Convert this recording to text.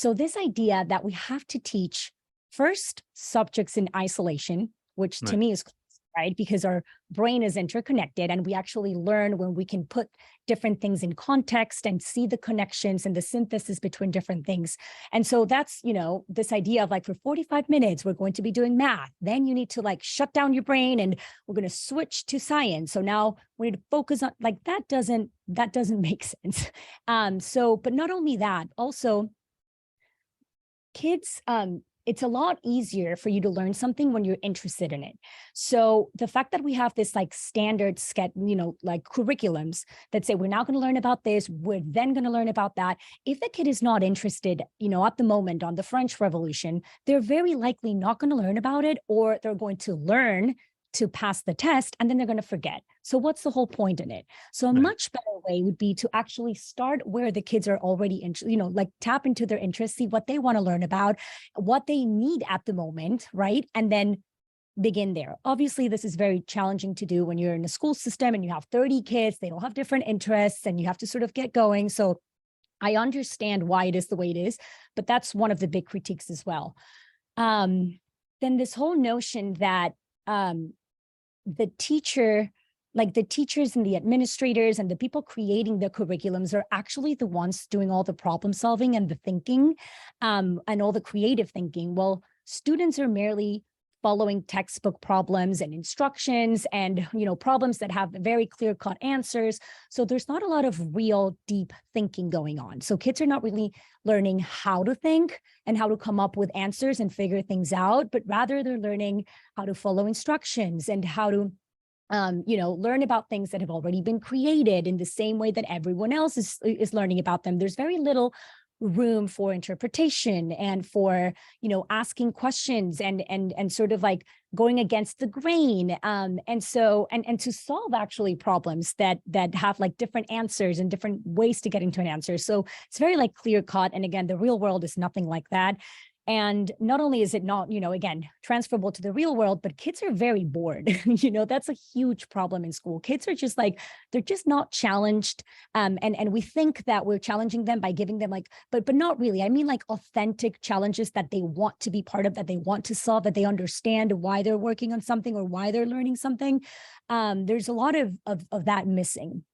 So this idea that we have to teach first subjects in isolation, which to Right. me is right, because our brain is interconnected and we actually learn when we can put different things in context and see the connections and the synthesis between different things. And so that's, this idea of like for 45 minutes, we're going to be doing math. Then you need to like shut down your brain and we're going to switch to science. So now we need to focus on like that doesn't make sense. But not only that, also kids, it's a lot easier for you to learn something when you're interested in it. So the fact that we have this like standard like curriculums that say we're now going to learn about this, we're then going to learn about that. If the kid is not interested, at the moment on the French Revolution, they're very likely not going to learn about it, or they're going to learn to pass the test and then they're going to forget. So what's the whole point in it? So a Right. much better way would be to actually start where the kids are already like tap into their interests, see what they want to learn about, what they need at the moment, right? And then begin there. Obviously, this is very challenging to do when you're in a school system and you have 30 kids, they all have different interests and you have to sort of get going. So I understand why it is the way it is, but that's one of the big critiques as well. Then this whole notion that the teacher, like the teachers and the administrators and the people creating the curriculums are actually the ones doing all the problem solving and the thinking, and all the creative thinking. Well, students are merely following textbook problems and instructions and problems that have very clear-cut answers. So there's not a lot of real deep thinking going on. So kids are not really learning how to think and how to come up with answers and figure things out, but rather they're learning how to follow instructions and how to learn about things that have already been created in the same way that everyone else is learning about them. There's very little room for interpretation and for asking questions and sort of like going against the grain, and to solve actually problems that have like different answers and different ways to get into an answer. So it's very like clear cut, and again, the real world is nothing like that. And not only is it not, again, transferable to the real world, but kids are very bored. That's a huge problem in school. Kids are just like, they're just not challenged. And we think that we're challenging them by giving them like, but not really. I mean, like authentic challenges that they want to be part of, that they want to solve, that they understand why they're working on something or why they're learning something. There's a lot of that missing.